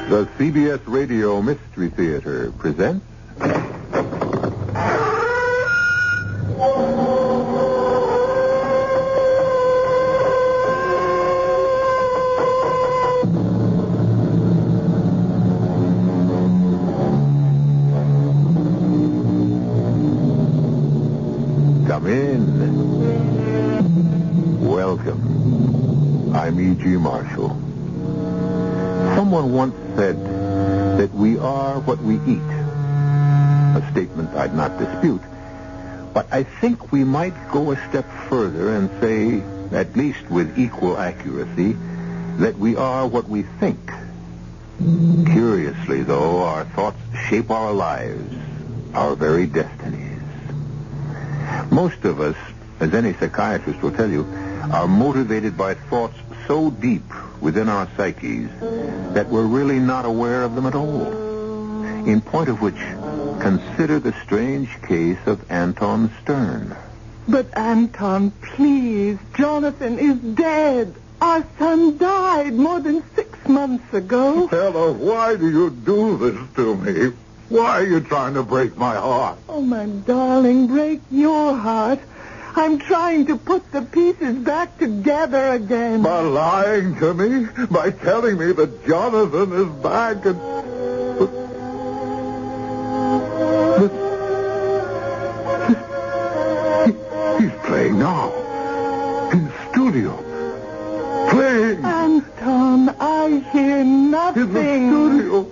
The CBS Radio Mystery Theater presents... Come in. Welcome. I'm E.G. Marshall. Someone once said that we are what we eat. A statement I'd not dispute. But I think we might go a step further and say, at least with equal accuracy, that we are what we think. Curiously, though, our thoughts shape our lives, our very destinies. Most of us, as any psychiatrist will tell you, are motivated by thoughts so deep within our psyches that we're really not aware of them at all. In point of which, consider the strange case of Anton Stern. But Anton, please, Jonathan is dead. Our son died more than 6 months ago. Ella, why do you do this to me? Why are you trying to break my heart? Oh, my darling, break your heart. I'm trying to put the pieces back together again. By lying to me? By telling me that Jonathan is back and... He's playing now. In the studio. Playing. Anton, I hear nothing. In the studio.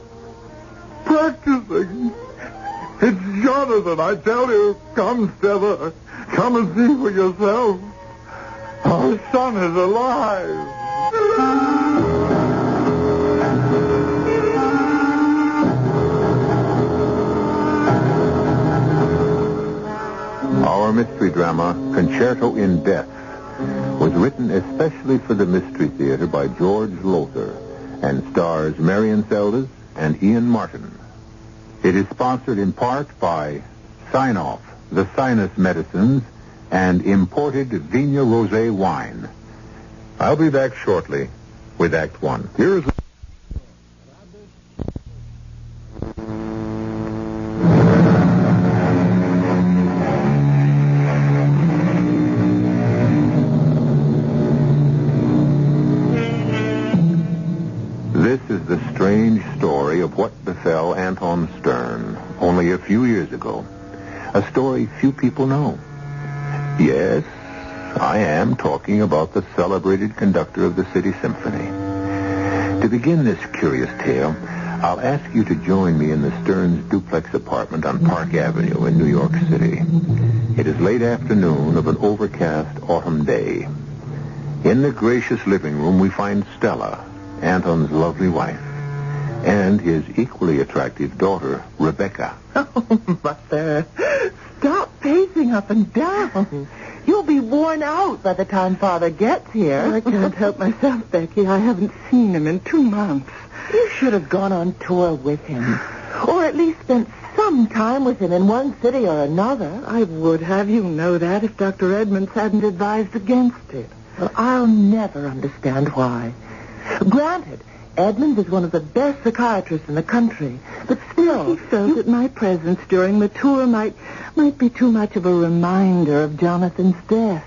Practicing. It's Jonathan, I tell you. Come, Stella. Come and see for yourself. Our son is alive. Our mystery drama, Concerto in Death, was written especially for the Mystery Theater by George Lothar and stars Marion Seldes and Ian Martin. It is sponsored in part by Sign-Off, the sinus medicines, and imported Vigna Rosé wine. I'll be back shortly with Act One. Here's... This is the strange story of what befell Anton Stern only a few years ago. A story few people know. Yes, I am talking about the celebrated conductor of the City Symphony. To begin this curious tale, I'll ask you to join me in the Stearns' duplex apartment on Park Avenue in New York City. It is late afternoon of an overcast autumn day. In the gracious living room, we find Stella, Anton's lovely wife, and his equally attractive daughter, Rebecca. Oh, Mother, stop pacing up and down. You'll be worn out by the time Father gets here. I can't help myself, Becky. I haven't seen him in 2 months. You should have gone on tour with him, or at least spent some time with him in one city or another. I would have you know that if Dr. Edmonds hadn't advised against it. Well, I'll never understand why. Granted, Edmonds is one of the best psychiatrists in the country, but still... He felt that my presence during the tour might be too much of a reminder of Jonathan's death.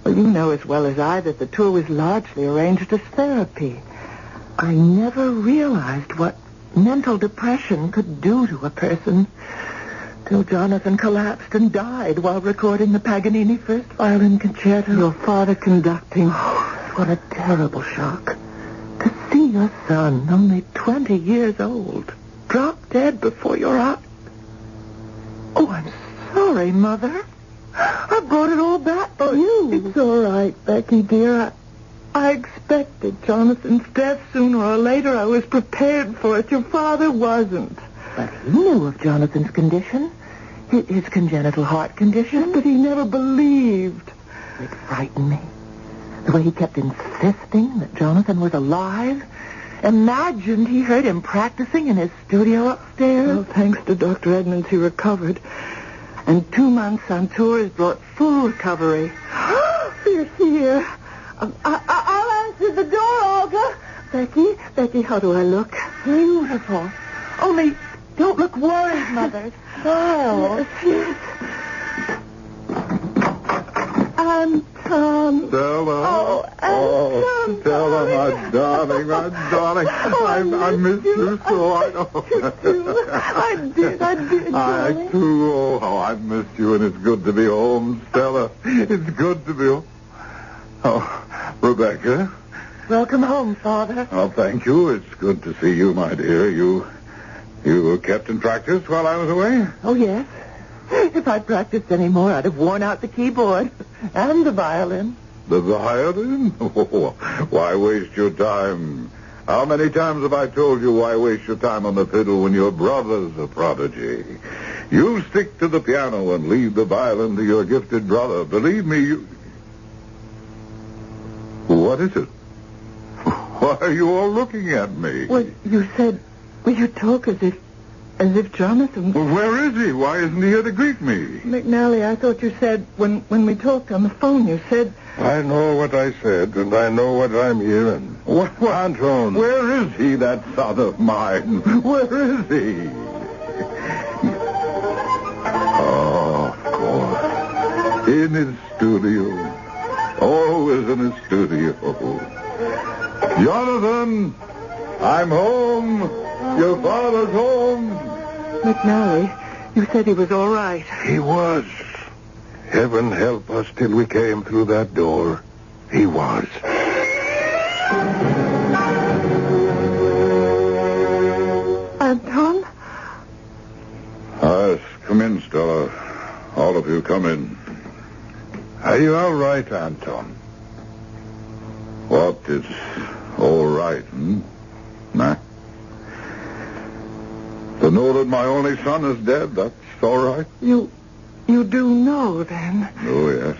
Well, you know as well as I that the tour was largely arranged as therapy. I never realized what mental depression could do to a person till Jonathan collapsed and died while recording the Paganini First Violin Concerto. Your father conducting. Oh, what a terrible shock. To see your son, only 20 years old, drop dead before your eyes. Oh, I'm sorry, Mother. I brought it all back to you. It's all right, Becky, dear. I expected Jonathan's death sooner or later. I was prepared for it. Your father wasn't. But he knew of Jonathan's condition, his congenital heart condition. But he never believed. It frightened me. The way he kept insisting that Jonathan was alive. Imagined he heard him practicing in his studio upstairs. Well, thanks to Dr. Edmonds, he recovered. And 2 months on tour has brought full recovery. You're here. I'll answer the door, Olga. Becky, how do I look? beautiful. Only don't look worried, Mother. Smile. Yes. Anton. Stella. Oh, Anton. Stella, my darling, my darling. I miss you so. I know. I did, darling. I too. Oh, how I miss you, and it's good to be home, Stella. It's good to be home. Oh, Rebecca. Welcome home, Father. Oh, thank you. It's good to see you, my dear. You were kept in practice while I was away? Oh, yes. If I'd practiced any more, I'd have worn out the keyboard and the violin. The violin? Oh, why waste your time? How many times have I told you why waste your time on the fiddle when your brother's a prodigy? You stick to the piano and leave the violin to your gifted brother. Believe me, you... What is it? Why are you all looking at me? Well, you said... Well, you talk as if Jonathan... Well, where is he? Why isn't he here to greet me? McNally, I thought you said, when we talked on the phone, you said... I know what I said, and I know what I'm hearing. What? Anton. Where is he, that son of mine? Where is he? Oh, of course. In his studio. Always in his studio. Jonathan, I'm home. Your father's home. McNally, you said he was all right. He was. Heaven help us till we came through that door. He was. Anton? Come in, Stella. All of you, come in. Are you all right, Anton? What is all right, Nah? To know that my only son is dead, that's all right? You do know, then? Oh, yes.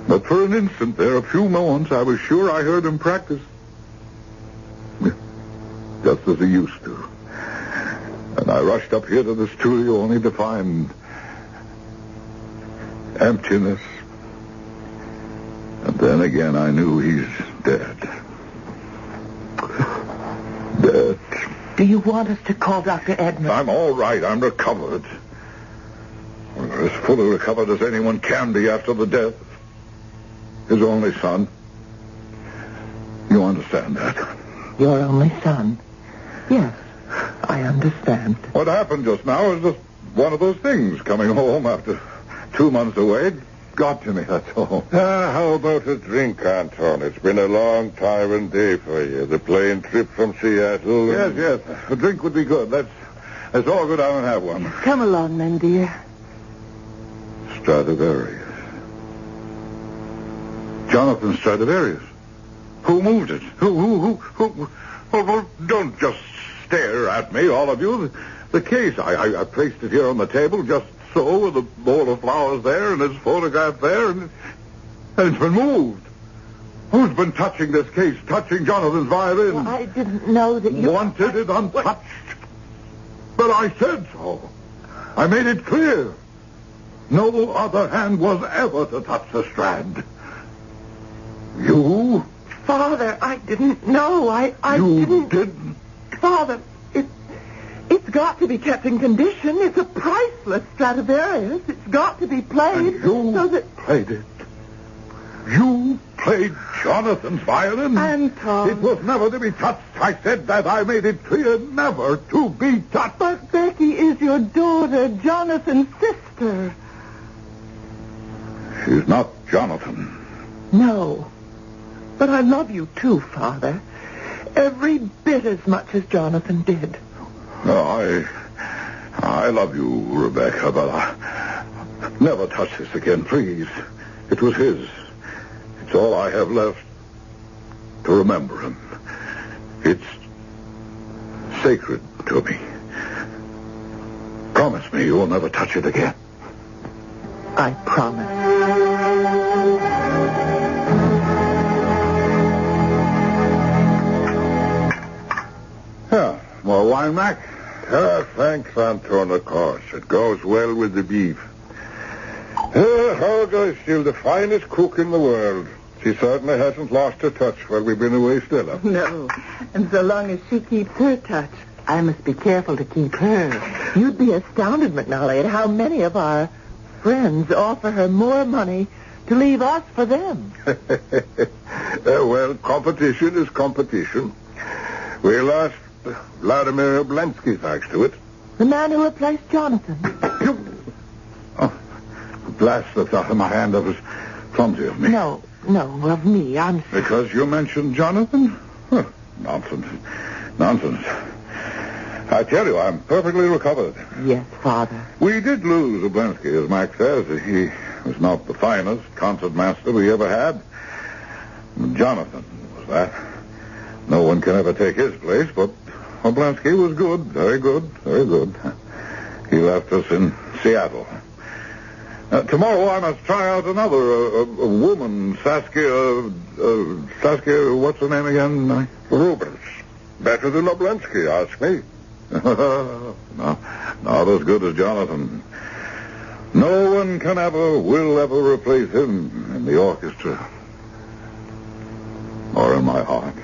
But for an instant there, a few moments, I was sure I heard him practice. Just as he used to. And I rushed up here to the studio only to find emptiness. And then again, I knew he's dead. Dead. Do you want us to call Dr. Edmonds? I'm all right. I'm recovered. As fully recovered as anyone can be after the death. His only son. You understand that? Your only son? Yes, I understand. What happened just now is just one of those things. Coming home after 2 months away got to me, that's all. How about a drink, Anton? It's been a long time and day for you. The plane trip from Seattle. Yes. A drink would be good. That's all good. I don't have one. Come along, then, dear. Stradivarius. Jonathan Stradivarius. Who moved it? Who? Well, don't just stare at me, all of you. The case, I placed it here on the table just so, with a bowl of flowers there and his photograph there, and it's been moved. Who's been touching this case, touching Jonathan's violin? Well, I didn't know that you... Wanted it untouched. But I said so. I made it clear. No other hand was ever to touch the strand. You? Father, I didn't know. I didn't? Father, it's got to be kept in condition. It's a priceless Stradivarius. It's got to be played. And you so that... played it? You played Jonathan's violin? Anton. It was never to be touched. I said that. I made it clear never to be touched. But Becky is your daughter, Jonathan's sister. She's not Jonathan. No. But I love you too, Father. Every bit as much as Jonathan did. No, I love you, Rebecca, but I never touch this again, please. It was his. It's all I have left to remember him. It's sacred to me. Promise me you will never touch it again. I promise. Yeah, more wine, Mac? Thanks, Anton, of course. It goes well with the beef. Helga is still the finest cook in the world. She certainly hasn't lost her touch while we've been away, Stella. No. And so long as she keeps her touch, I must be careful to keep her. You'd be astounded, McNally, at how many of our friends offer her more money to leave us for them. Well, competition is competition. We lost Vladimir Oblensky thanks to it. The man who replaced Jonathan. Oh, blast that's out of my hand. That was clumsy of me. No, of me. I'm sorry. Because you mentioned Jonathan? Huh, nonsense. I tell you, I'm perfectly recovered. Yes, Father. We did lose Oblensky, as Mac says. He was not the finest concert master we ever had. Jonathan was that. No one can ever take his place, but Oblensky was good. Very good, very good. He left us in Seattle. Tomorrow I must try out another a woman, Saskia, what's her name again? Rubens. Better than Oblensky, ask me. No, not as good as Jonathan. No one will ever replace him in the orchestra. Or in my heart.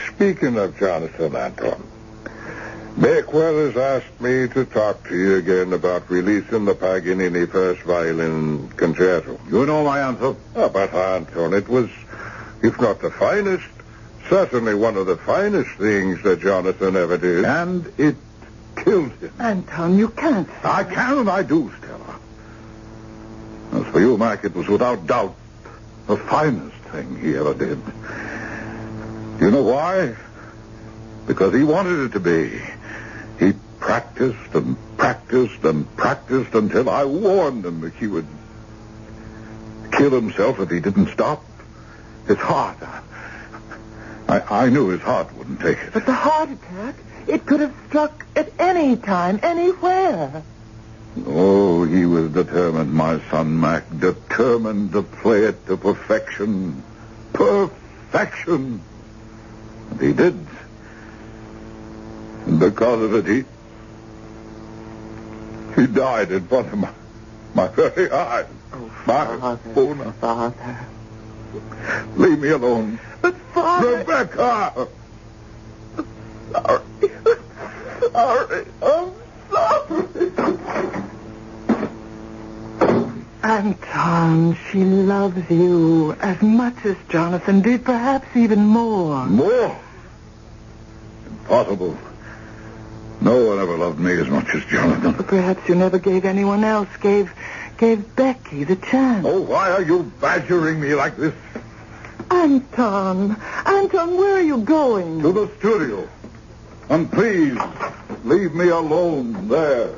Speaking of Jonathan, Anton, Bakewell has asked me to talk to you again about releasing the Paganini First Violin Concerto. You know my answer. But, Anton, it was, if not the finest, certainly one of the finest things that Jonathan ever did. And it killed him. Anton, you can't. I can and I do, Stella. As for you, Mac, it was without doubt the finest thing he ever did. You know why? Because he wanted it to be. He practiced and practiced and practiced until I warned him that he would kill himself if he didn't stop. His heart. I knew his heart wouldn't take it. But the heart attack, it could have struck at any time, anywhere. Oh, he was determined, my son, Mac. Determined to play it to perfection. Perfection. And he did. And because of it, he died in front of my very eyes. Oh, Father. Leave me alone. But, Father... Rebecca! Sorry. I'm sorry. Anton, she loves you as much as Jonathan did, perhaps even more. More? Impossible. No one ever loved me as much as Jonathan. But perhaps you never gave anyone else, gave Becky the chance. Oh, why are you badgering me like this? Anton, where are you going? To the studio. And please, leave me alone there.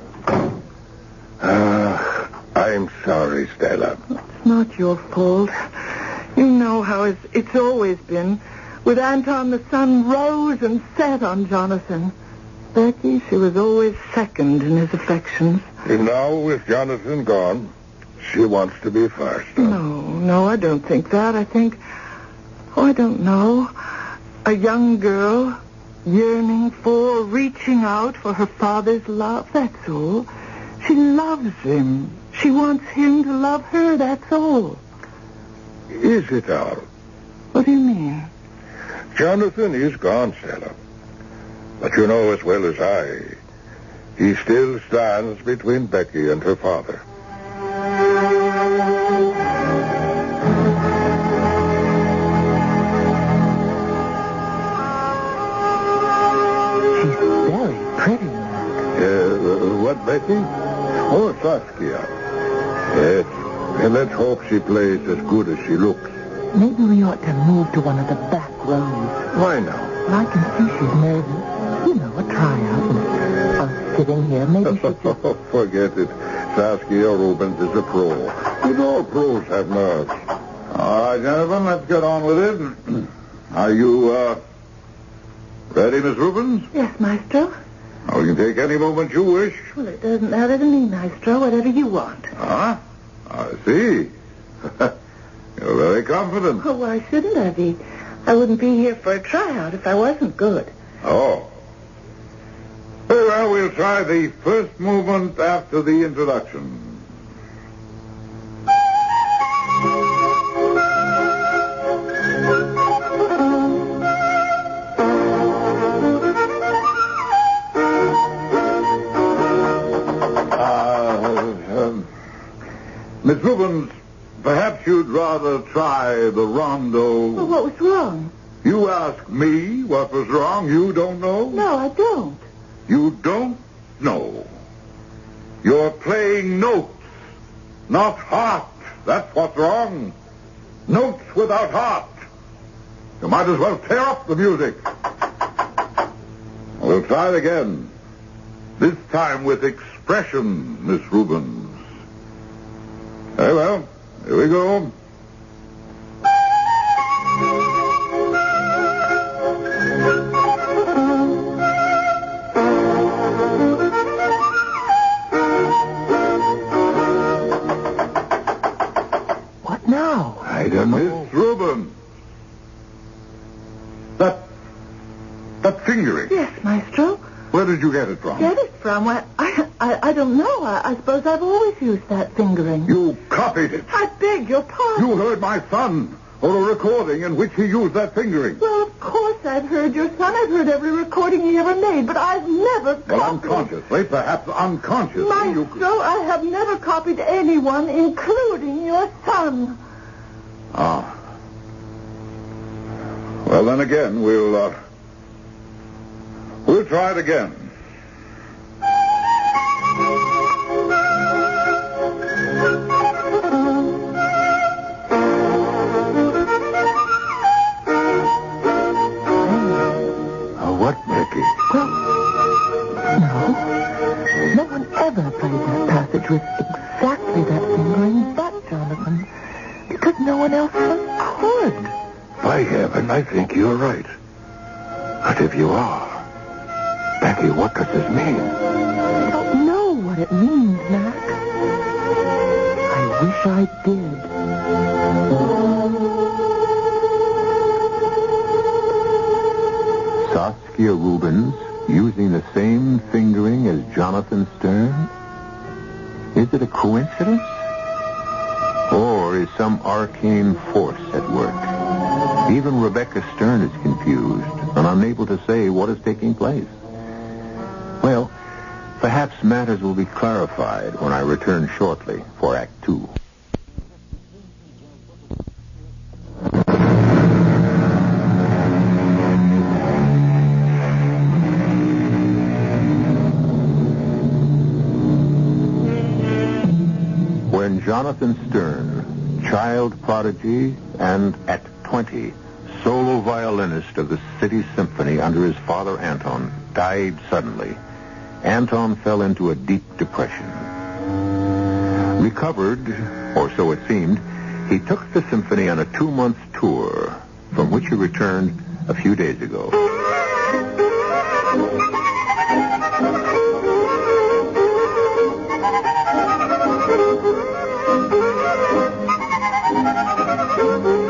I'm sorry, Stella. It's not your fault. You know how it's always been. With Anton, the sun rose and set on Jonathan. Becky, she was always second in his affections. And now, with Jonathan gone, she wants to be first. Huh? No, I don't think that. I think... Oh, I don't know. A young girl yearning for, reaching out for her father's love, that's all. She loves him. She wants him to love her, that's all. Is it all? What do you mean? Jonathan is gone, Stella. But you know as well as I, he still stands between Becky and her father. What, Becky? Oh, Saskia. Yes. And let's hope she plays as good as she looks. Maybe we ought to move to one of the back rows. Why now? I can see she's nervous. You know, a tryout. And sitting here, maybe she just... Forget it. Saskia Rubens is a pro. And all pros have nerves. All right, gentlemen, let's get on with it. Are you, ready, Miss Rubens? Yes, Maestro. Oh, you can take any moment you wish. Well, it doesn't matter to me, Maestro. Whatever you want. Ah, I see. You're very confident. Oh, why shouldn't I be? I wouldn't be here for a tryout if I wasn't good. Oh. Very well, we'll try the first movement after the introduction. Miss Rubens, perhaps you'd rather try the rondo. Well, what was wrong? You ask me what was wrong. You don't know? No, I don't. You don't know. You're playing notes, not heart. That's what's wrong. Notes without heart. You might as well tear up the music. We'll try it again. This time with expression, Miss Rubens. Very well. Here we go. What now? I don't know. Miss Rubens. That fingering. Yes, Maestro. Where did you get it from? Get it from? I don't know. I suppose I've always used that fingering. You copied it. I beg your pardon. You heard my son or a recording in which he used that fingering. Well, of course I've heard your son. I've heard every recording he ever made, but I've never copied. Well, unconsciously, perhaps unconsciously. Maestro, I have never copied anyone, including your son. Ah. Well, then again, we'll try it again. What, Becky? Well, no one ever played that passage with exactly that fingering but Jonathan, because no one else could. By heaven, I think you're right. But if you are, Becky, what does this mean? I don't know what it means, Mac. I wish I did. Saskia Rubens using the same fingering as Jonathan Stern? Is it a coincidence? Or is some arcane force at work? Even Rebecca Stern is confused and unable to say what is taking place. Well, perhaps matters will be clarified when I return shortly for Act 2. When Jonathan Stern, child prodigy and at 20, solo violinist of the city symphony under his father Anton, died suddenly, Anton fell into a deep depression. Recovered, or so it seemed, he took the symphony on a 2-month tour, from which he returned a few days ago.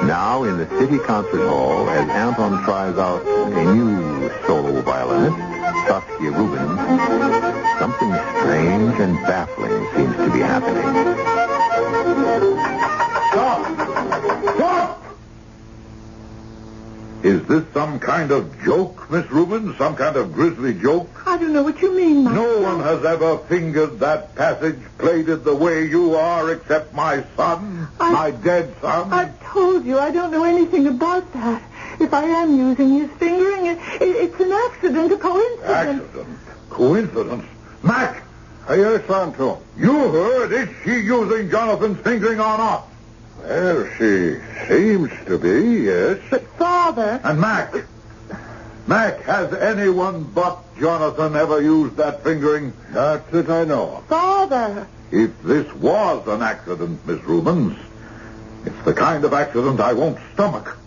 Now in the city concert hall, as Anton tries out a new solo violinist, Saskia Rubens, something strange and baffling seems to be happening. Stop! Stop! Is this some kind of joke, Miss Rubens? Some kind of grisly joke? I don't know what you mean, Maestro. No one has ever fingered that passage, played it the way you are, except my son, my dead son. I've told you I don't know anything about that. If I am using his fingering, it's an accident, a coincidence. Accident? Coincidence? Mac! Yes, Santo. You heard. Is she using Jonathan's fingering or not? Well, she seems to be, yes. But, Father... And Mac, has anyone but Jonathan ever used that fingering? Not that I know of. Father... If this was an accident, Miss Rubens, it's the kind of accident I won't stomach.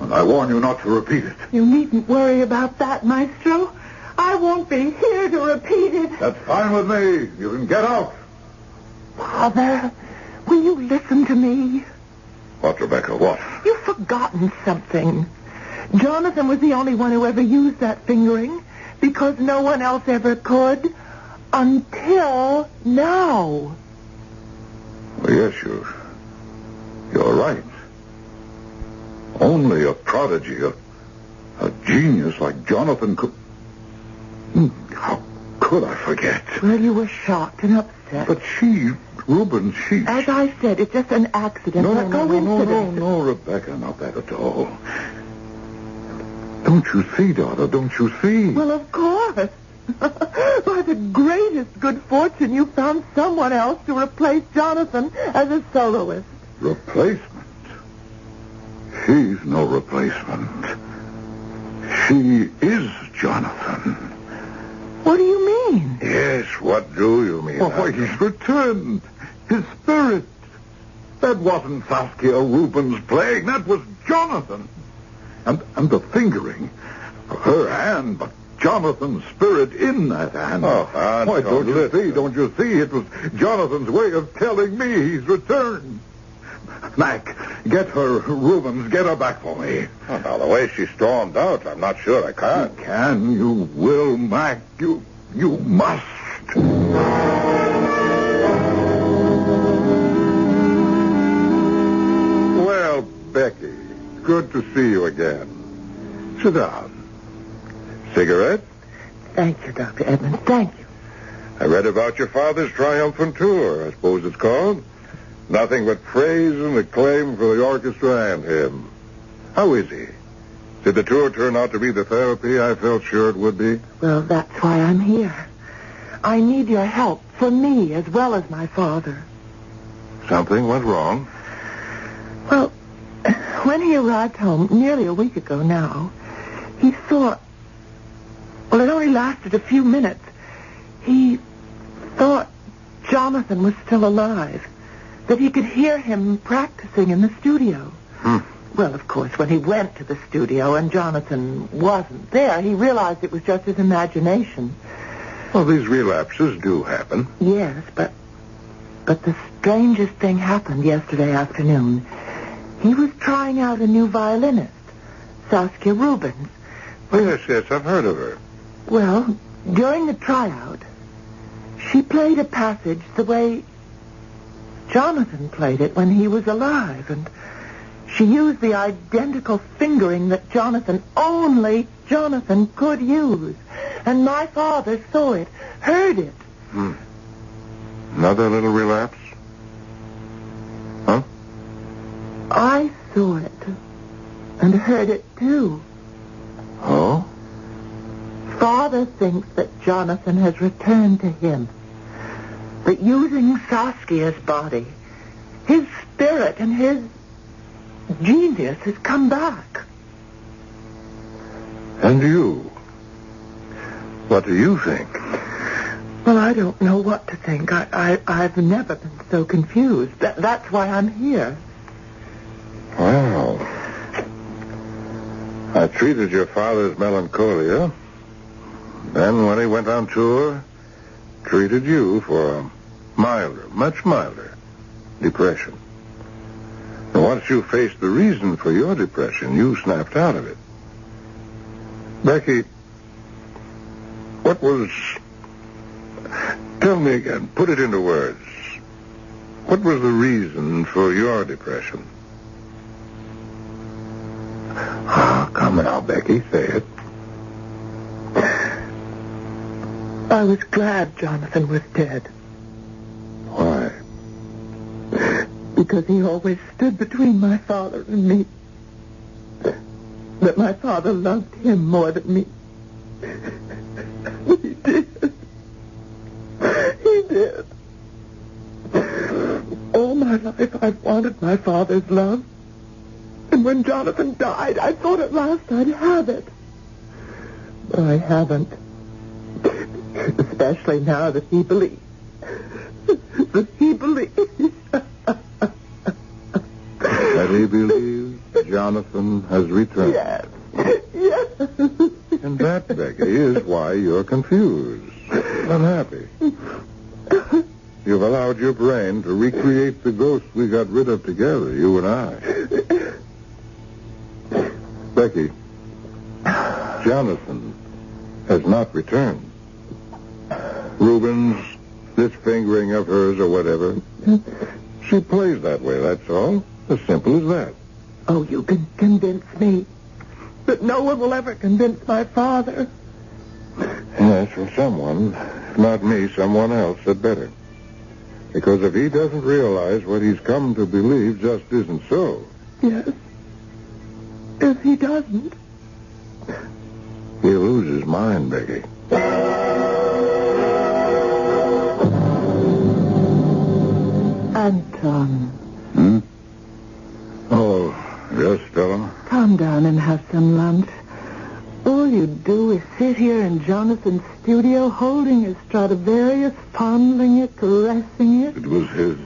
And I warn you not to repeat it. You needn't worry about that, Maestro. I won't be here to repeat it. That's fine with me. You can get out. Father, will you listen to me? What, Rebecca, what? You've forgotten something. Jonathan was the only one who ever used that fingering because no one else ever could until now. Well, yes, you're right. Only a prodigy, a genius like Jonathan could... How could I forget? Well, you were shocked and upset. But she, Reuben, she... As I said, it's just an accident. No, Rebecca, not that at all. Don't you see, daughter? Don't you see? Well, of course. By the greatest good fortune, you found someone else to replace Jonathan as a soloist. Replacement? She's no replacement. She is Jonathan. What do you mean? Yes, what do you mean? Oh, he's returned. His spirit. That wasn't Saskia Rubens playing. That was Jonathan. And the fingering. Her hand, but Jonathan's spirit in that hand. Why, don't you see? It was Jonathan's way of telling me he's returned. Mac, get her, Rubens, get her back for me. Oh, now, the way she stormed out, I'm not sure I can. You can, you will, Mac. You must. Well, Becky, good to see you again. Sit down. Cigarette? Thank you, Dr. Edmonds. Thank you. I read about your father's triumphant tour, I suppose it's called. Nothing but praise and acclaim for the orchestra and him. How is he? Did the tour turn out to be the therapy I felt sure it would be? Well, that's why I'm here. I need your help for me as well as my father. Something went wrong? Well, when he arrived home nearly a week ago now, he saw... Well, it only lasted a few minutes. He thought Jonathan was still alive, that he could hear him practicing in the studio. Well, of course, when he went to the studio and Jonathan wasn't there, he realized it was just his imagination. Well, these relapses do happen. Yes, but the strangest thing happened yesterday afternoon. He was trying out a new violinist, Saskia Rubens. Yes, I've heard of her. Well, during the tryout, she played a passage the way Jonathan played it when he was alive, and she used the identical fingering that only Jonathan could use. And my father saw it, heard it. Another little relapse? Huh? I saw it and heard it too. Oh? Father thinks that Jonathan has returned to him. That using Saskia's body, his spirit and his genius has come back. And you? What do you think? Well, I don't know what to think. I've never been so confused. That's why I'm here. Well, I treated your father's melancholia. Then when he went on tour, treated you for a milder, much milder depression. And once you faced the reason for your depression, you snapped out of it. Becky, what was... Tell me again, put it into words. What was the reason for your depression? Come now, Becky, say it. I was glad Jonathan was dead. Why? Because he always stood between my father and me. That my father loved him more than me. He did. He did. All my life I've wanted my father's love. And when Jonathan died, I thought at last I'd have it. But I haven't. Especially now that he believes. That he believes. That he believes Jonathan has returned. Yes. And that, Becky, is why you're confused, unhappy. You've allowed your brain to recreate the ghost we got rid of together, you and I. Becky, Jonathan has not returned. Rubens, this fingering of hers or whatever, she plays that way, that's all. As simple as that. Oh, you can convince me. But no one will ever convince my father. Yes, well, someone, if not me, someone else had better. Because if he doesn't realize what he's come to believe just isn't so. Yes. If he doesn't. He'll lose his mind, Becky. Anton. Oh, yes, Stella? Come down and have some lunch. All you do is sit here in Jonathan's studio holding his Stradivarius, fondling it, caressing it. It was his.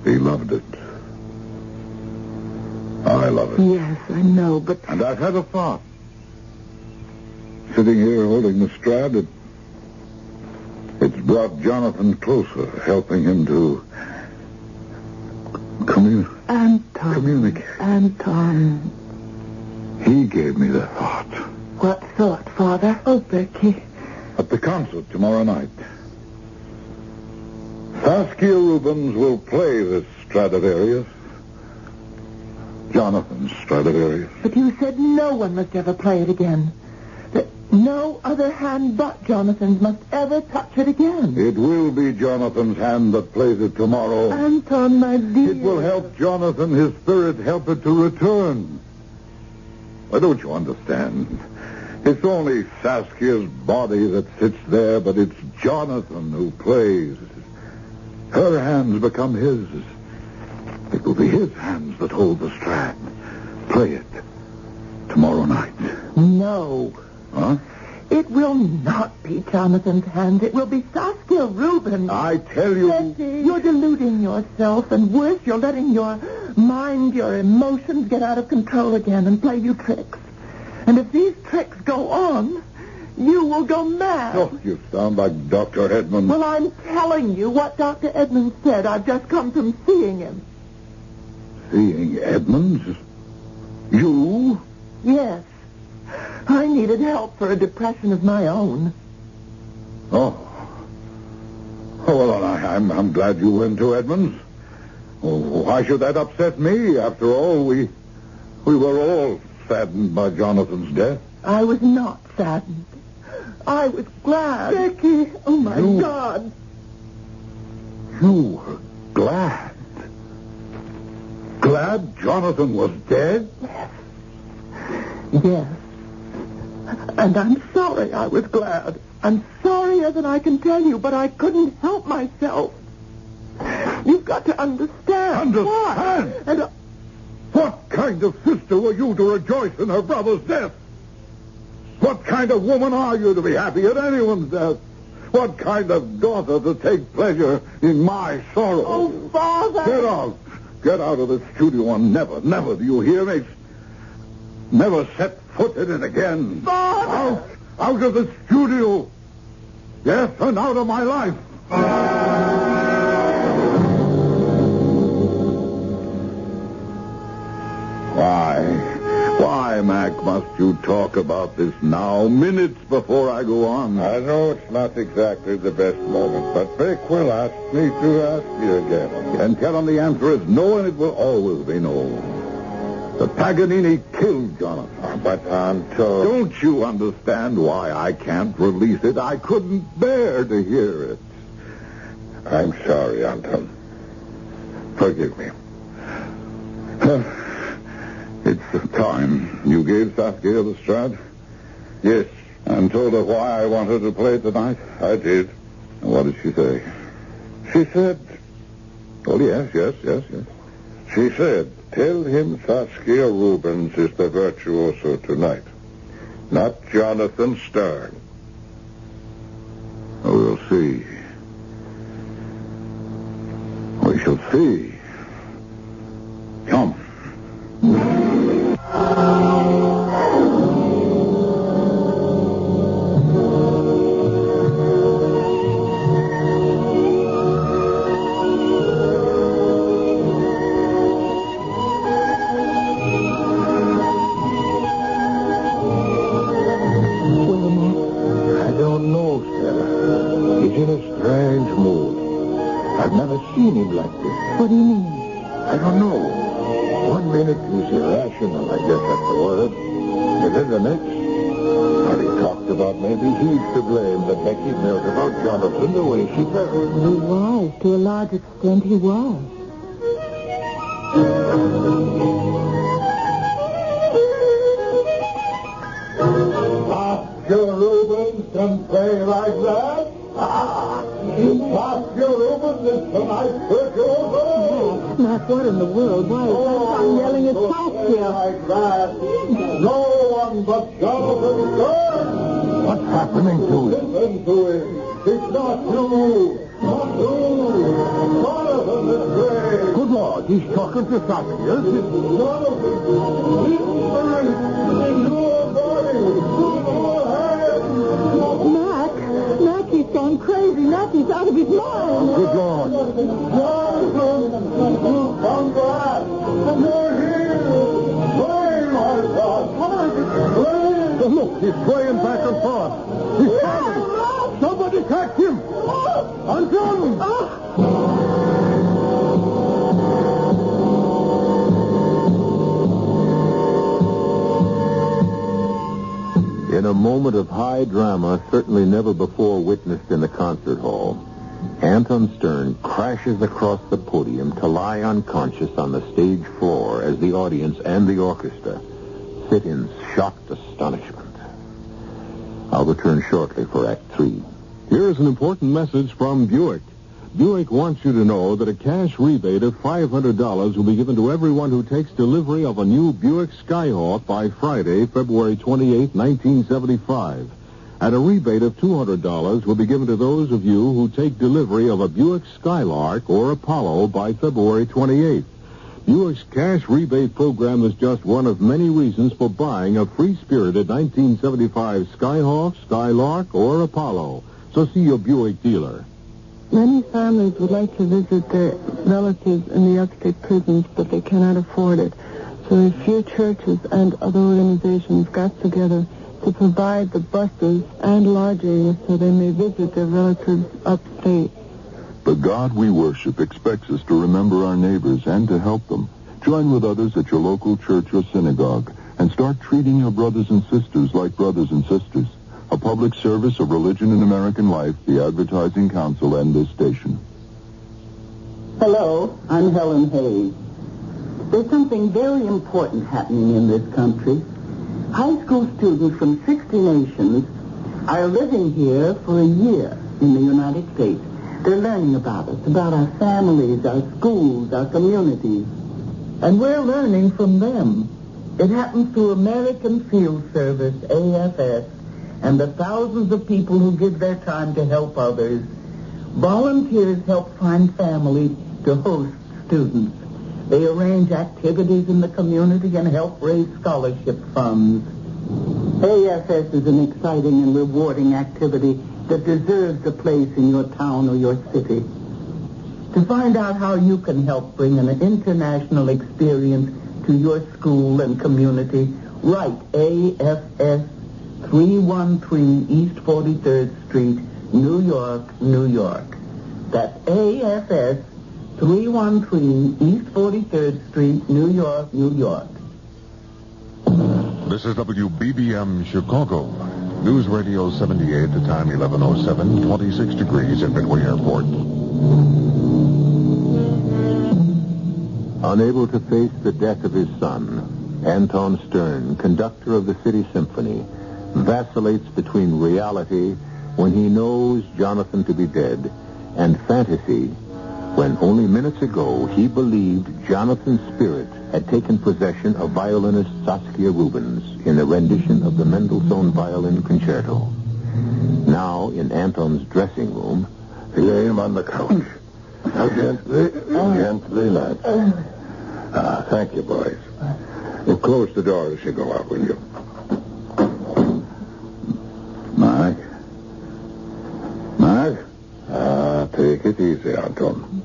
He loved it. I love it. Yes, I know, but... And I've had a thought. Sitting here holding the Strad, it's brought Jonathan closer, helping him to Anton. communicate. Anton. He gave me the thought. What thought, Father? Oh, Becky. At the concert tomorrow night, Saskia Rubens will play this Stradivarius. Jonathan's Stradivarius. But you said no one must ever play it again. That no other hand but Jonathan's must ever touch it again. It will be Jonathan's hand that plays it tomorrow. Anton, my dear. It will help Jonathan, his spirit, help it to return. Why, don't you understand? It's only Saskia's body that sits there, but it's Jonathan who plays. Her hands become his. It will be his hands that hold the Strad. Play it tomorrow night. No. Huh? It will not be Jonathan's hands. It will be Saskia Rubens. I tell you... Bessie, you're deluding yourself, and worse, you're letting your mind, your emotions get out of control again and play you tricks. And if these tricks go on, you will go mad. Oh, you sound like Dr. Edmonds. Well, I'm telling you what Dr. Edmonds said. I've just come from seeing him. Seeing Edmonds? You? Yes. I needed help for a depression of my own. Oh. Oh, well, I'm glad you went to Edmonds. Oh, why should that upset me? After all, we were all saddened by Jonathan's death. I was not saddened. I was glad. Becky, oh, my God. You were glad? Glad Jonathan was dead? Yes. And I'm sorry I was glad. I'm sorrier than I can tell you, but I couldn't help myself. You've got to understand. Understand? And What kind of sister were you to rejoice in her brother's death? What kind of woman are you to be happy at anyone's death? What kind of daughter to take pleasure in my sorrow? Oh, Father! Get out. Get out of the studio and never, do you hear me? Never set foot in it again. Father! Out of the studio. Yes, and out of my life. Why, Mac, must you talk about this now, minutes before I go on? I know it's not exactly the best moment, but Vic will ask me to ask you again. And tell him the answer is no, and it will always be no. The Paganini killed Jonathan. But, Anton... Don't you understand why I can't release it? I couldn't bear to hear it. I'm sorry, Anton. Forgive me. It's the time you gave Saskia the Strad? Yes. And told her why I wanted to play tonight? I did. And what did she say? She said... Oh, yes. She said, tell him Saskia Rubens is the virtuoso tonight, not Jonathan Stern. Oh, we'll see. We shall see. Come. I don't know, Stella. He's in a strange mood. I've never seen him like this. What do you mean? I don't know. One minute he's irrational, I guess that's the word. And then the next, well, he talks just about maybe he's to blame that Becky felt about Jonathan the way she felt. He was. To a large extent, he was. Oscar Rubens can play like that? Oscar Rubens is tonight's virtuoso. Matt, what in the world? Why is Anton yelling at Oscar? Like that. No one but Jonathan Stern. What's happening to him? Listen to him. It's not you. Not you. Jonathan is great. Good Lord, he's talking to Saskia. Jonathan. He's great. In your body. Matt, he's gone crazy. Matt, he's out of his mind. Good Lord. Come back. You're here. Play, my son. Play. Look, he's swaying back and forth. He's falling. Somebody catch him. Anton! In a moment of high drama, certainly never before witnessed in the concert hall, Anton Stern crashes across the podium to lie unconscious on the stage floor as the audience and the orchestra sit in shocked astonishment. I'll return shortly for Act 3. Here is an important message from Buick. Buick wants you to know that a cash rebate of $500 will be given to everyone who takes delivery of a new Buick Skyhawk by Friday, February 28, 1975. And a rebate of $200 will be given to those of you who take delivery of a Buick Skylark or Apollo by February 28th. Buick's cash rebate program is just one of many reasons for buying a free-spirited 1975 Skyhawk, Skylark, or Apollo. So see your Buick dealer. Many families would like to visit their relatives in the upstate prisons, but they cannot afford it. So a few churches and other organizations got together to provide the buses and lodging so they may visit their relatives upstate. The God we worship expects us to remember our neighbors and to help them. Join with others at your local church or synagogue and start treating your brothers and sisters like brothers and sisters. A public service of Religion in American Life, the Advertising Council, and this station. Hello, I'm Helen Hayes. There's something very important happening in this country. High school students from 60 nations are living here for a year in the United States. They're learning about us, about our families, our schools, our communities. And we're learning from them. It happens through American Field Service, AFS, and the thousands of people who give their time to help others. Volunteers help find families to host students. They arrange activities in the community and help raise scholarship funds. AFS is an exciting and rewarding activity that deserves a place in your town or your city. To find out how you can help bring an international experience to your school and community, write AFS 313 East 43rd Street, New York, New York. That's AFS 313 East 43rd Street, New York, New York. This is WBBM Chicago. News Radio 78, the time 11:07, 26 degrees at Midway Airport. Unable to face the death of his son, Anton Stern, conductor of the City Symphony, vacillates between reality when he knows Jonathan to be dead and fantasy when only minutes ago he believed Jonathan's spirit had taken possession of violinist Saskia Rubens in a rendition of the Mendelssohn Violin Concerto. Now, in Anton's dressing room, Lay him on the couch. Now, gently, lads. Thank you, boys. Well, close the door as you go out, will you? Mark? Take it easy, Anton.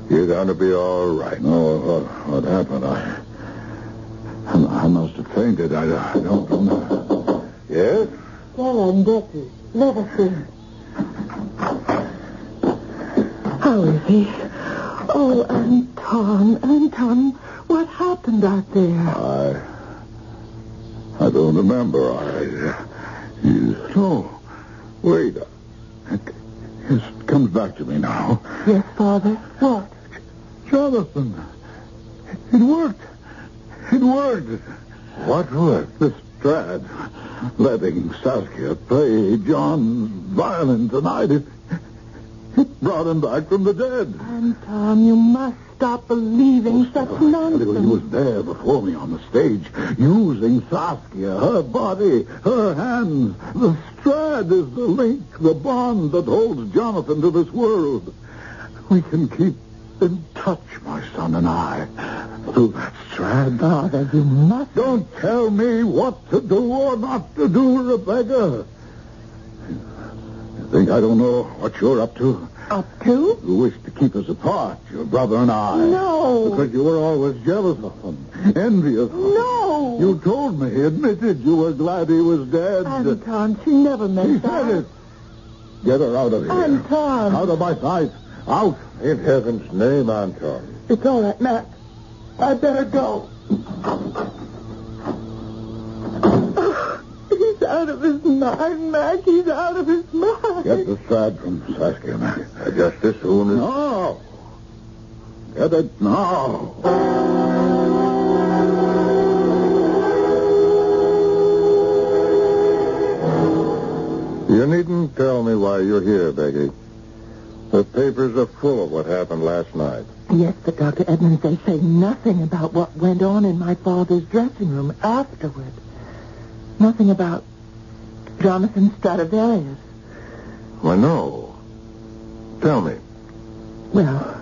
You're going to be all right. No, what happened? I must have fainted. I don't know. Yes? Stella and Becky, let us in. How is he? Oh, Anton, what happened out there? I don't remember. No, wait. It comes back to me now. Yes, Father. What? Jonathan. It worked. It worked. What worked? The Strad. Letting Saskia play John's violin tonight. It brought him back from the dead. Anton, you must stop believing such nonsense. He was there before me on the stage, using Saskia, her body, her hands. The Strad is the link, the bond that holds Jonathan to this world. We can keep in touch, my son and I, through that Strad. Father, you must. Don't tell me what to do or not to do, Rebecca. You think I don't know what you're up to? Up to? You wish to keep us apart, your brother and I. No. Because you were always jealous of him, envious of him. No. You told me, admitted you were glad he was dead. Anton, she never He meant that. said it. Get her out of here. Anton. Out of my sight. Out. In heaven's name, Anton. It's all right, Matt. I'd better go. He's out of his mind, Mac. He's out of his mind. Get the Strad from Saskia, Mac. Just as soon as... No. Get it now. You needn't tell me why you're here, Becky. The papers are full of what happened last night. Yes, but Dr. Edmonds, they say nothing about what went on in my father's dressing room afterward. Nothing about Jonathan Stradivarius. Well, no. Tell me. Well,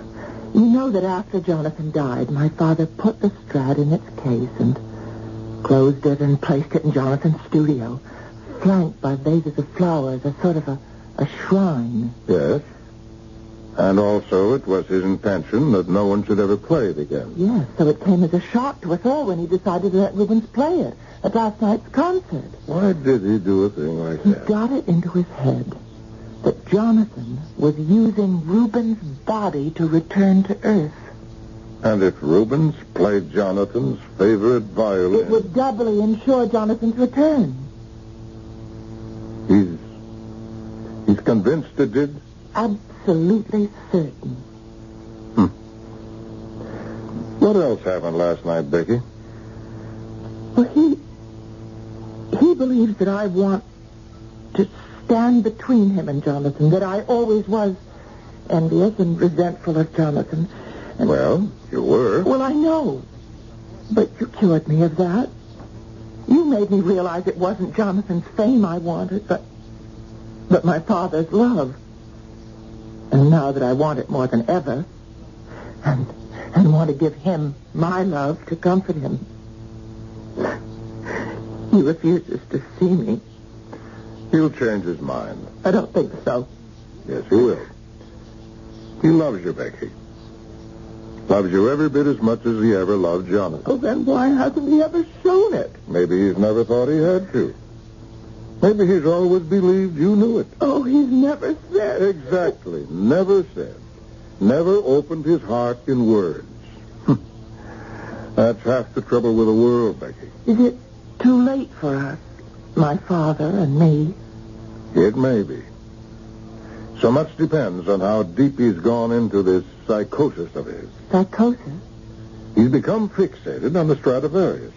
you know that after Jonathan died, my father put the Strad in its case and closed it and placed it in Jonathan's studio, flanked by vases of flowers, a sort of a shrine. Yes. And also it was his intention that no one should ever play it again. Yes, so it came as a shock to us all when he decided to let Rubens play it at last night's concert. Why did he do a thing like He that? got it into his head that Jonathan was using Rubens' body to return to Earth. And if Rubens played Jonathan's favorite violin... It would doubly ensure Jonathan's return. He's convinced it did? Absolutely certain. What else happened last night, Becky? Well, he believes that I want to stand between him and Jonathan, that I always was envious and resentful of Jonathan. And, Well, you were. well, I know. But you cured me of that. You made me realize it wasn't Jonathan's fame I wanted, but my father's love. And now that I want it more than ever, and want to give him my love to comfort him, he refuses to see me. He'll change his mind. I don't think so. Yes, he will. He loves you, Becky. Loves you every bit as much as he ever loved Jonathan. Oh, then why hasn't he ever shown it? Maybe he's never thought he had to. Maybe he's always believed you knew it. Oh, he's never said. Exactly. Never said. Never opened his heart in words. That's half the trouble with the world, Becky. Is it too late for us, my father and me? It may be. So much depends on how deep he's gone into this psychosis of his. Psychosis? He's become fixated on the Stradivarius.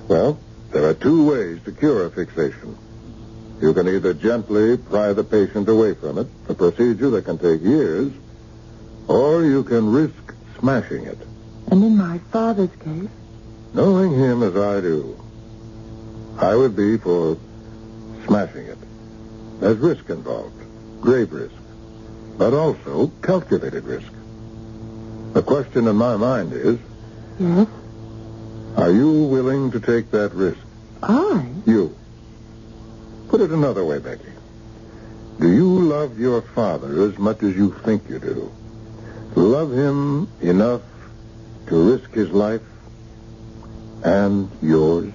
Well, there are two ways to cure a fixation. You can either gently pry the patient away from it, a procedure that can take years, or you can risk smashing it. And in my father's case? Knowing him as I do, I would be for smashing it. There's risk involved, grave risk, but also calculated risk. The question in my mind is, Yes? are you willing to take that risk? I? You. Put it another way, Becky. Do you love your father as much as you think you do? Love him enough to risk his life and yours?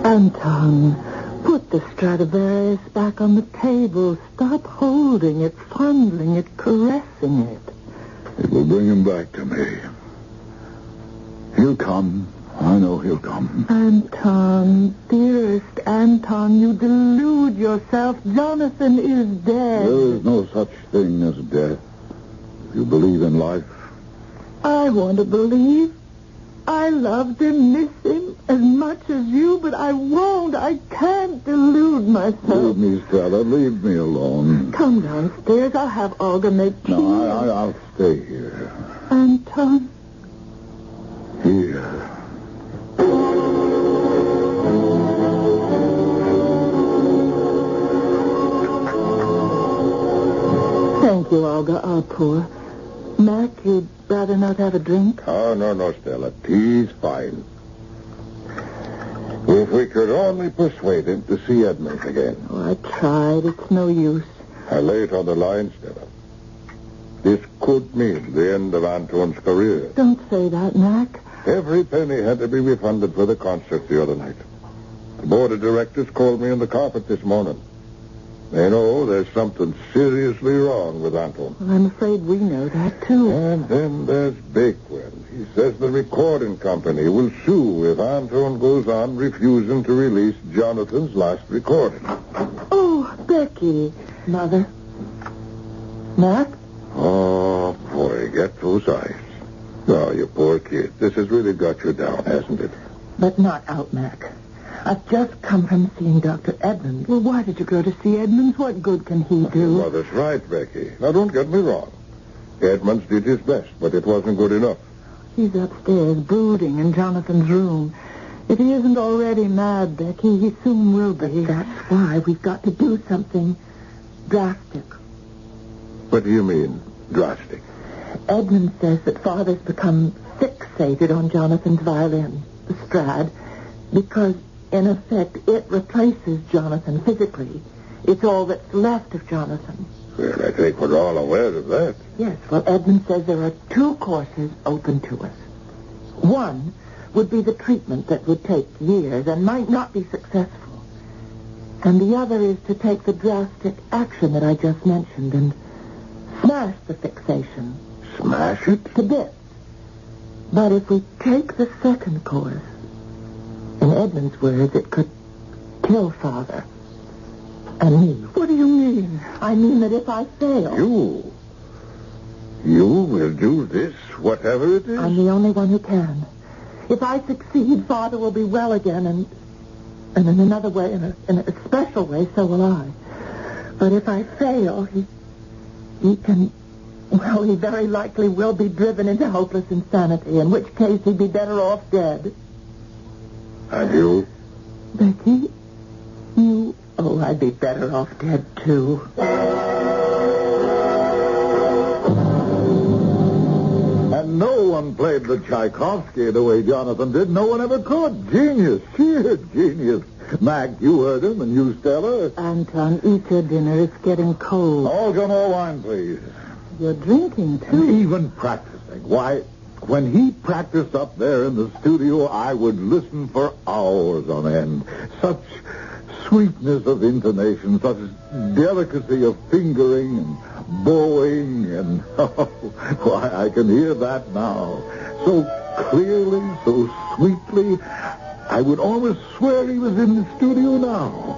Anton, put the Stradivarius back on the table. Stop holding it, fondling it, caressing it. It will bring him back to me. He'll come. I know he'll come. Anton, dearest Anton, you delude yourself. Jonathan is dead. There is no such thing as death. If you believe in life. I want to believe. I loved him, miss him as much as you, but I won't. I can't delude myself. Leave me, Stella. Leave me alone. Come downstairs. I'll have Olga make tea. No, I'll stay here. Anton. Here. Thank you, Olga. I'll pour. Mac, you'd rather not have a drink? Oh, no, Stella. Tea's fine. If we could only persuade him to see Edmonds again. Oh, I tried. It's no use. I lay it on the line, Stella. This could mean the end of Anton's career. Don't say that, Mac. Every penny had to be refunded for the concert the other night. The board of directors called me on the carpet this morning. They know there's something seriously wrong with Anton. Well, I'm afraid we know that, too. And then there's Bakewell. He says the recording company will sue if Anton goes on refusing to release Jonathan's last recording. Oh, Becky. Mother. Mac? Oh, boy, get those eyes. Oh, you poor kid. This has really got you down, hasn't it? But not out, Mac. I've just come from seeing Dr. Edmonds. Well, why did you go to see Edmonds? What good can he do? Your mother's right, Becky. Now, don't get me wrong. Edmonds did his best, but it wasn't good enough. He's upstairs, brooding in Jonathan's room. If he isn't already mad, Becky, he soon will be. But that's why we've got to do something drastic. What do you mean, drastic? Edmonds says that Father's become fixated on Jonathan's violin, the Strad, because, in effect, it replaces Jonathan physically. It's all that's left of Jonathan. Well, I think we're all aware of that. Yes, well, Edmund says there are two courses open to us. One would be the treatment that would take years and might not be successful. And the other is to take the drastic action that I just mentioned and smash the fixation. Smash it? To bits. But if we take the second course, in Edmund's words, it could kill Father. And me. What do you mean? I mean that if I fail... You will do this, whatever it is? I'm the only one who can. If I succeed, Father will be well again, and in another way, in a special way, so will I. But if I fail, he can... Well, he very likely will be driven into hopeless insanity, in which case he'd be better off dead. And you? Becky, you... Oh, I'd be better off dead, too. And no one played the Tchaikovsky the way Jonathan did. No one ever could. Genius. Sheer genius. Mac, you heard him, and you, Stella. Anton, eat your dinner. It's getting cold. Olga, more wine, please. You're drinking, too. And even practicing. Why, when he practiced up there in the studio, I would listen for hours on end. Such sweetness of intonation, such delicacy of fingering and bowing, and why, I can hear that now. So clearly, so sweetly, I would almost swear he was in the studio now,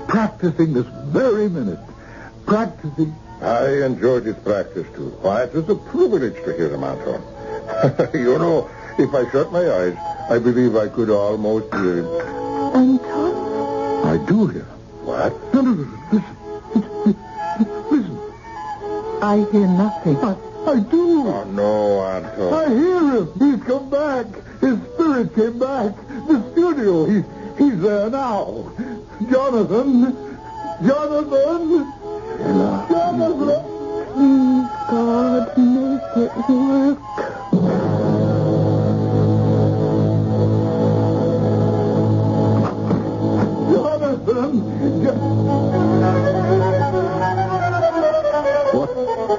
practicing this very minute, practicing. I enjoyed his practice, too. Why, it was a privilege to hear him, Anton. You know, if I shut my eyes, I believe I could almost hear him. Anton? I do hear. What? No, listen. I hear nothing. I do. Oh, no, Anton. I hear him. He's come back. His spirit came back. The studio. He's there now. Jonathan. Please, God, make it work. What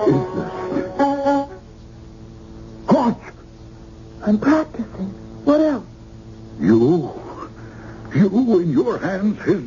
is this? What? I'm practicing. What else? You in your hands, his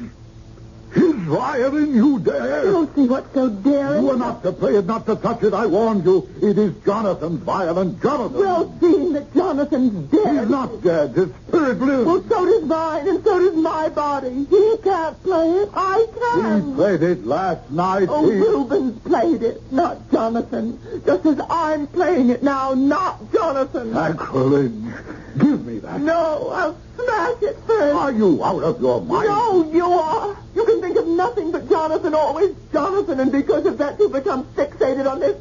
violin. daring, you dare. Don't see what's so daring. You are not to play it, not to touch it. I warned you. It is Jonathan's violin. Jonathan. Well, seeing that Jonathan's dead. He's not dead. His spirit lives. Well, so does mine, and so does my body. He can't play it. I can. He played it last night. Oh, Reuben's played it, not Jonathan. Just as I'm playing it now, not Jonathan. Angeline, give me that. No, I'll smash it first. Are you out of your mind? No, you are. You can think of nothing but Jonathan, always Jonathan, and because of that, you become fixated on this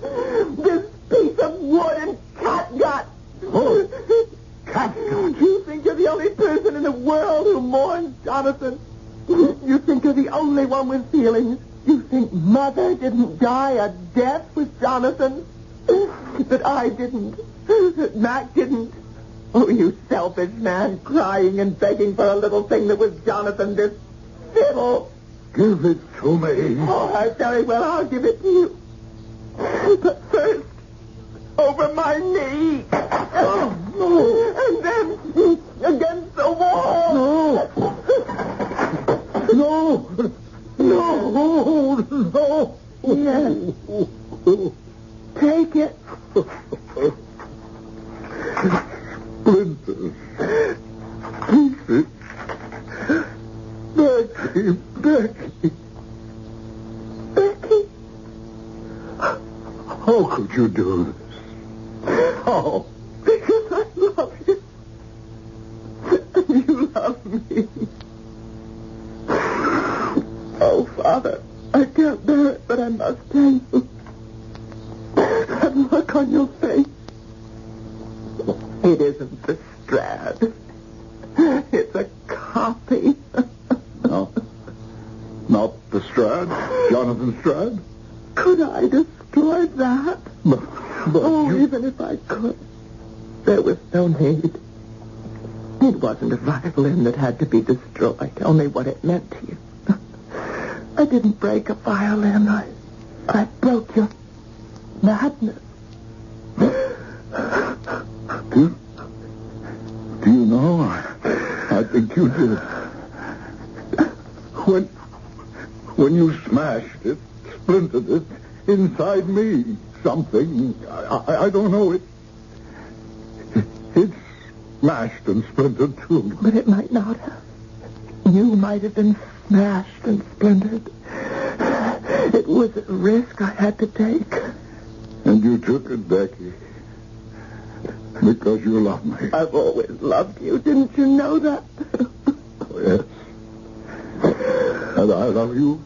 piece of wood and catgut. Oh, catgut. You think you're the only person in the world who mourns Jonathan. You think you're the only one with feelings. You think Mother didn't die a death with Jonathan. That I didn't. That Mac didn't. Oh, you selfish man, crying and begging for a little thing that was Jonathan, this fiddle. Give it to me. Oh, very well, I'll give it to you. But first, over my knee. Oh, no. And then against the wall. No. No. No. Yes. Take it. Splinters. Pieces. Becky. Becky? How could you do this? How? Because I love you. And you love me. Oh, Father, I can't bear it, but I must tell you. That look on your face. It isn't the Strad. It's a copy. No. Not the Strad? Jonathan Strad? Could I destroy that? But you... Even if I could, there was no need. It wasn't a violin that had to be destroyed, only what it meant to you. I didn't break a violin. I broke your madness. Do you know? I think you did. When you smashed it, splintered it, inside me, something, I don't know, it smashed and splintered too. But it might not have. You might have been smashed and splintered. It was a risk I had to take. And you took it, Becky. Because you love me. I've always loved you. Didn't you know that? Yes. And I love you.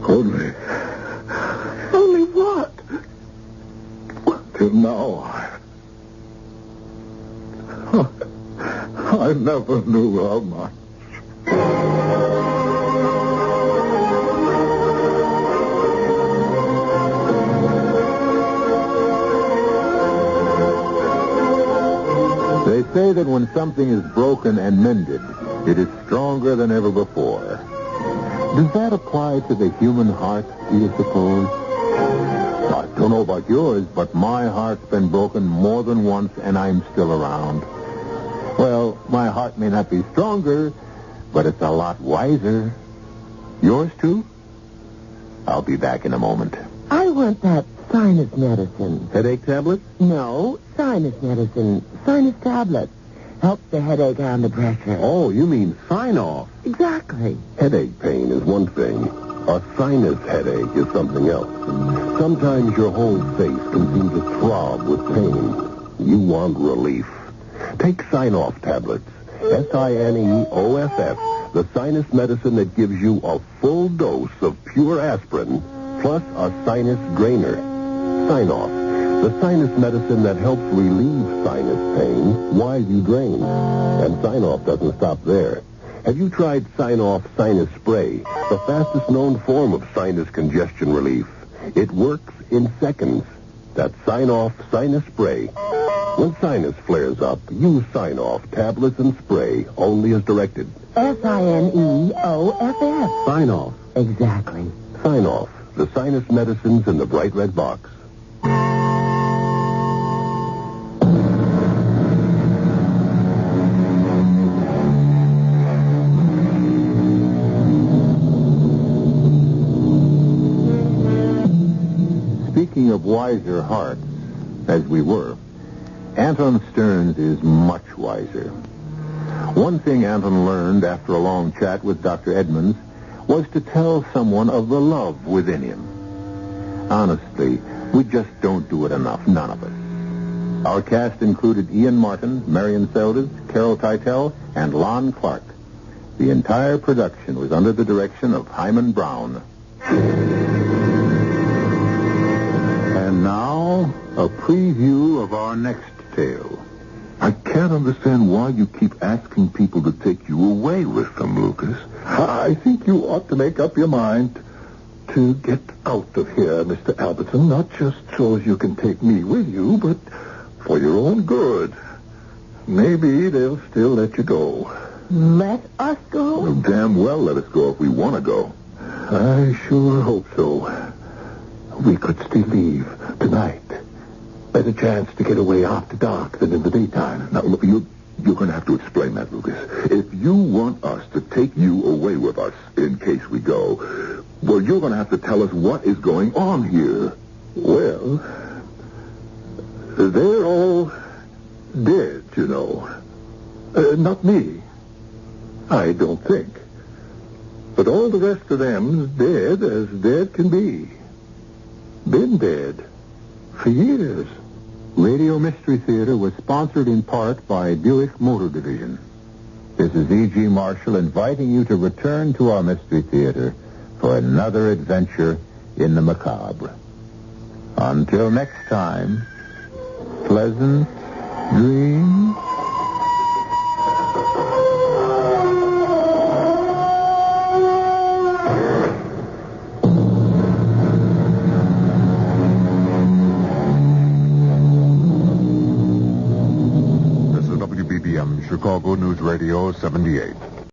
Only what? Till now, I never knew how much. They say that when something is broken and mended, it is stronger than ever before. Does that apply to the human heart, do you suppose? I don't know about yours, but my heart's been broken more than once, and I'm still around. Well, my heart may not be stronger, but it's a lot wiser. Yours, too? I'll be back in a moment. I want that sinus medicine. Headache tablets? No, sinus medicine. Sinus tablets. Helps the headache and the pressure. Oh, you mean sign-off. Exactly. Headache pain is one thing. A sinus headache is something else. Sometimes your whole face can seem to throb with pain. You want relief. Take Sign-Off tablets. Sineoff, the sinus medicine that gives you a full dose of pure aspirin, plus a sinus drainer. Sign-Off, the sinus medicine that helps relieve sinus pain while you drain. And Sign-Off doesn't stop there. Have you tried Sign-Off Sinus Spray, the fastest known form of sinus congestion relief? It works in seconds. That's Sign-Off Sinus Spray. When sinus flares up, use Sign-Off tablets and spray, only as directed. Sineoff. Sign-Off. Exactly. Sign-Off, the sinus medicines in the bright red box. Speaking of wiser hearts, as we were, Anton Stearns is much wiser. One thing Anton learned after a long chat with Dr. Edmonds was to tell someone of the love within him. Honestly, we just don't do it enough, none of us. Our cast included Ian Martin, Marion Seldes, Carol Keitel, and Lon Clark. The entire production was under the direction of Hyman Brown. And now, a preview of our next tale. I can't understand why you keep asking people to take you away with them, Lucas. I think you ought to make up your mind to get out of here, Mr. Albertson, not just so as you can take me with you, but for your own good. Maybe they'll still let you go. Let us go? Well, damn well let us go if we want to go. I sure hope so. We could still leave tonight. Better chance to get away after dark than in the daytime. Now, look, you're going to have to explain that, Lucas. If you want us to take you away with us in case we go, well, you're going to have to tell us what is going on here. Well, they're all dead, you know. Not me. I don't think. But all the rest of them's dead as dead can be. Been dead for years. Radio Mystery Theater was sponsored in part by Buick Motor Division. This is E.G. Marshall inviting you to return to our Mystery Theater for another adventure in the macabre. Until next time, pleasant dreams. Chicago News Radio 78.